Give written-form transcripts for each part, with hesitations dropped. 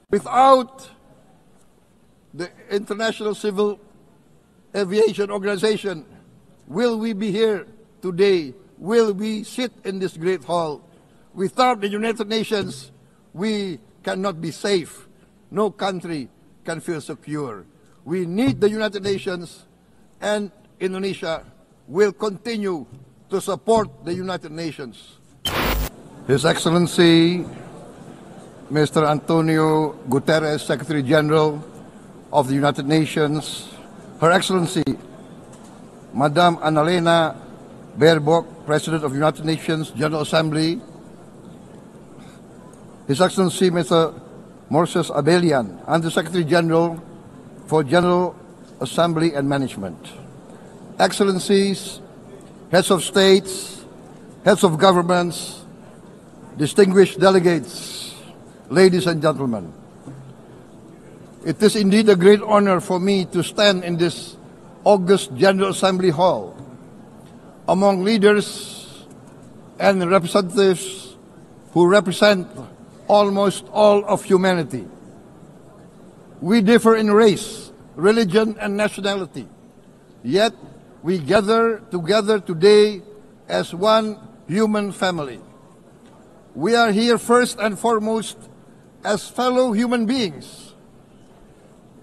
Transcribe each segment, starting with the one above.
Without the International Civil Aviation Organization, will we be here today? Will we sit in this great hall? Without the United Nations, we cannot be safe. No country can feel secure. We need the United Nations, and Indonesia will continue to support the United Nations. His Excellency, Mr. Antonio Guterres, Secretary General of the United Nations, Her Excellency, Madam Annalena Baerbock, President of the United Nations General Assembly, His Excellency, Mr. Moses Abelian, Under-Secretary General for General Assembly and Management, Excellencies, Heads of States, Heads of Governments, distinguished delegates, ladies and gentlemen. It is indeed a great honor for me to stand in this august General Assembly Hall among leaders and representatives who represent almost all of humanity. We differ in race, religion, and nationality, yet we gather together today as one human family. We are here first and foremost as fellow human beings,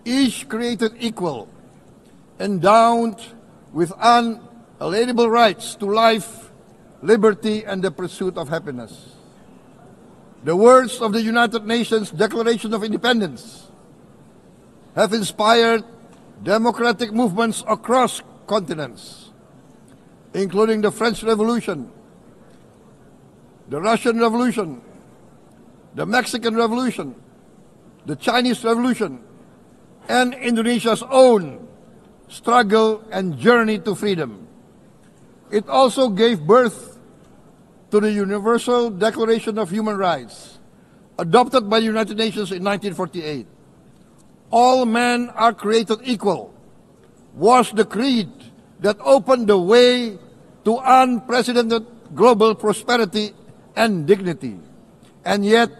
each created equal, endowed with unalienable rights to life, liberty, and the pursuit of happiness. The words of the United Nations Declaration of Independence have inspired democratic movements across continents, including the French Revolution, the Russian Revolution, the Mexican Revolution, the Chinese Revolution, and Indonesia's own struggle and journey to freedom. It also gave birth to the Universal Declaration of Human Rights, adopted by the United Nations in 1948. All men are created equal was the creed that opened the way to unprecedented global prosperity and dignity. And yet,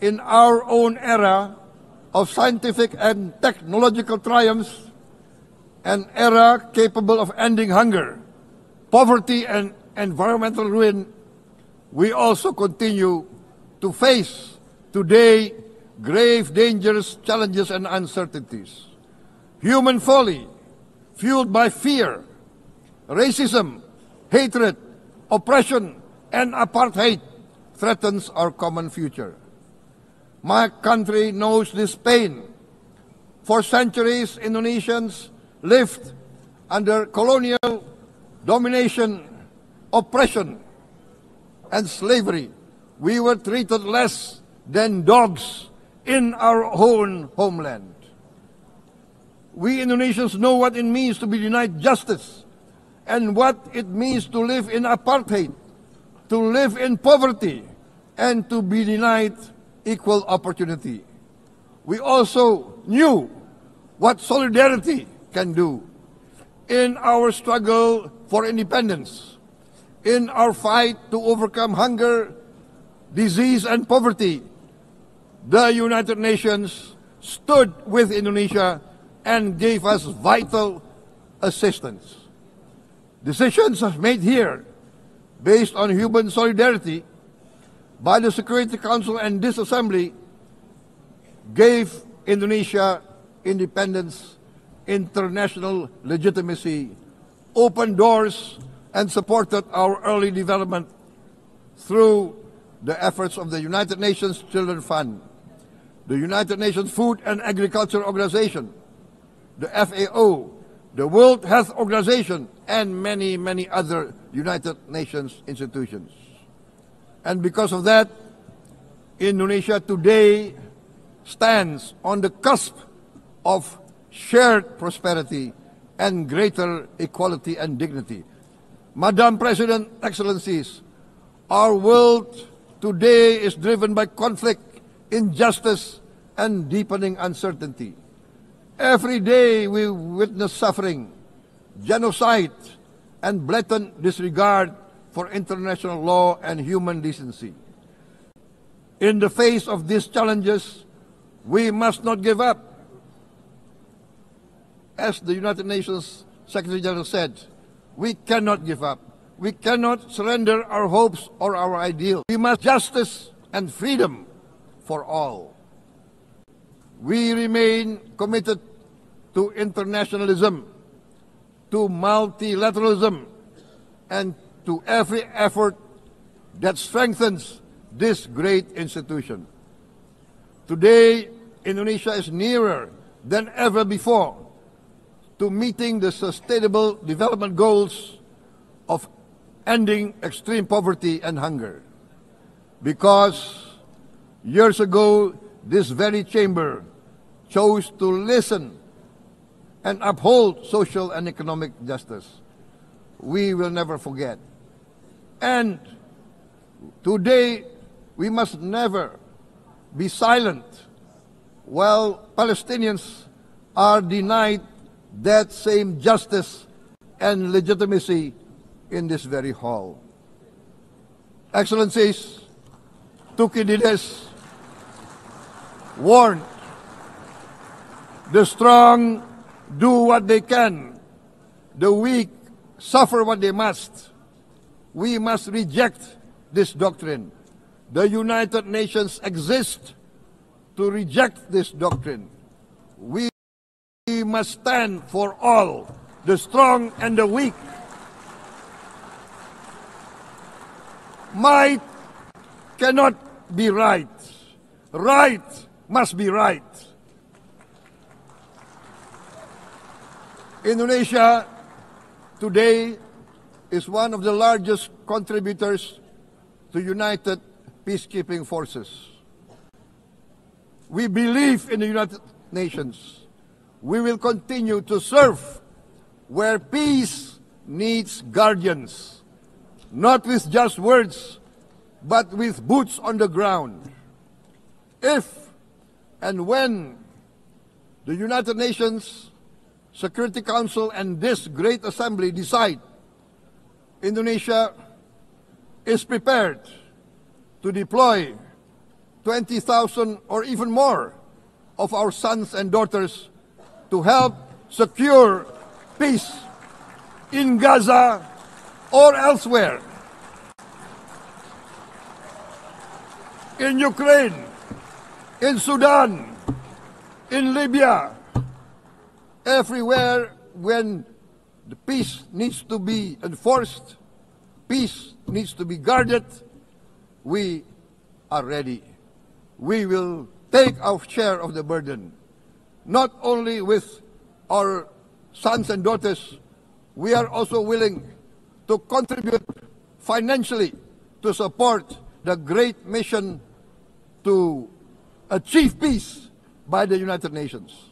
in our own era of scientific and technological triumphs, an era capable of ending hunger, poverty, and environmental ruin, we also continue to face today grave dangers, challenges, and uncertainties. Human folly, fueled by fear, racism, hatred, oppression, and apartheid, threatens our common future. My country knows this pain. For centuries, Indonesians lived under colonial domination, oppression, and slavery. We were treated less than dogs in our own homeland. We Indonesians know what it means to be denied justice and what it means to live in apartheid, to live in poverty, and to be denied equal opportunity. We also knew what solidarity can do in our struggle for independence, in our fight to overcome hunger, disease, and poverty. The United Nations stood with Indonesia and gave us vital assistance. Decisions made here based on human solidarity by the Security Council and this Assembly gave Indonesia independence, international legitimacy, opened doors, and supported our early development through the efforts of the United Nations Children Fund, the United Nations Food and Agriculture Organization, the FAO, the World Health Organization, and many, many other United Nations institutions. And because of that, Indonesia today stands on the cusp of shared prosperity and greater equality and dignity. Madam President, Excellencies, our world today is driven by conflict, injustice, and deepening uncertainty. Every day we witness suffering, genocide, and blatant disregard for international law and human decency. In the face of these challenges, we must not give up. As the United Nations Secretary General said, we cannot give up. We cannot surrender our hopes or our ideals. We must justice and freedom for all. We remain committed to internationalism, to multilateralism, and to every effort that strengthens this great institution. Today, Indonesia is nearer than ever before to meeting the sustainable development goals of ending extreme poverty and hunger. Because years ago, this very chamber chose to listen and uphold social and economic justice. We will never forget. And today, we must never be silent while Palestinians are denied that same justice and legitimacy in this very hall. Excellencies, Thucydides warned, the strong do what they can, the weak suffer what they must. We must reject this doctrine. The United Nations exist to reject this doctrine. We must stand for all, the strong and the weak. Might cannot be right. Right must be right. Indonesia today is one of the largest contributors to United Peacekeeping Forces. We believe in the United Nations. We will continue to serve where peace needs guardians, not with just words, but with boots on the ground. If and when the United Nations Security Council and this great assembly decide Indonesia is prepared to deploy 20,000 or even more of our sons and daughters to help secure peace in Gaza or elsewhere, in Ukraine, in Sudan, in Libya, everywhere when the peace needs to be enforced, peace needs to be guarded, we are ready. We will take our share of the burden, not only with our sons and daughters, we are also willing to contribute financially to support the great mission to achieve peace by the United Nations.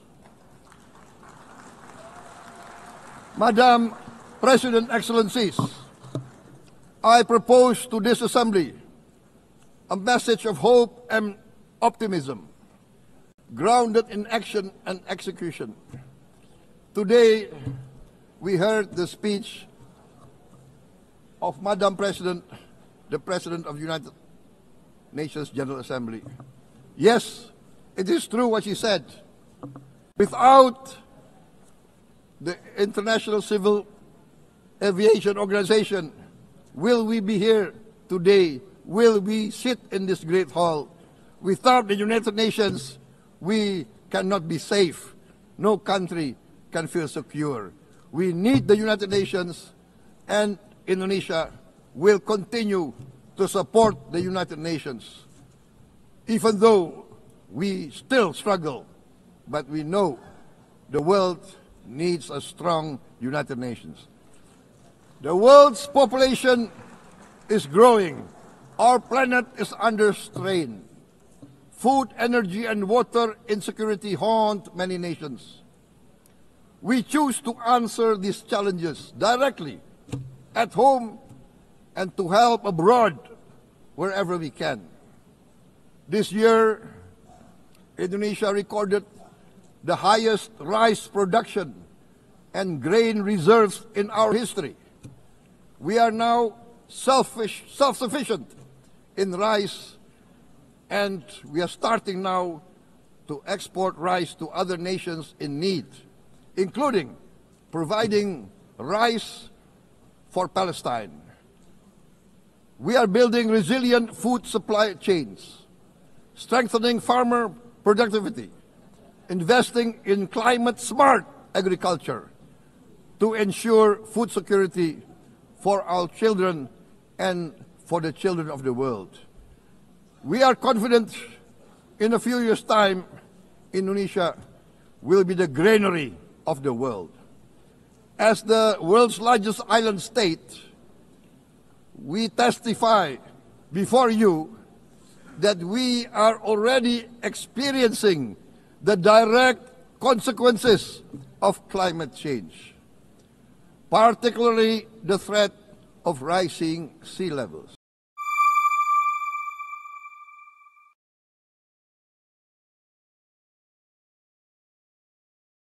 Madam President, Excellencies, I propose to this Assembly a message of hope and optimism, grounded in action and execution. Today, we heard the speech of Madam President, the President of United Nations General Assembly. Yes, it is true what she said. Without the International Civil Aviation Organization, will we be here today? Will we sit in this great hall? Without the United Nations, we cannot be safe. No country can feel secure. We need the United Nations, and Indonesia will continue to support the United Nations. Even though we still struggle, but we know the world needs a strong United Nations. The world's population is growing. Our planet is under strain. Food, energy, and water insecurity haunt many nations. We choose to answer these challenges directly at home and to help abroad wherever we can. This year, Indonesia recorded the highest rice production and grain reserves in our history. We are now self-sufficient in rice and we are starting now to export rice to other nations in need, including providing rice for Palestine. We are building resilient food supply chains, strengthening farmer productivity, investing in climate-smart agriculture to ensure food security for our children and for the children of the world. We are confident in a few years' time, Indonesia will be the granary of the world. As the world's largest island state, we testify before you that we are already experiencing the direct consequences of climate change, particularly the threat of rising sea levels.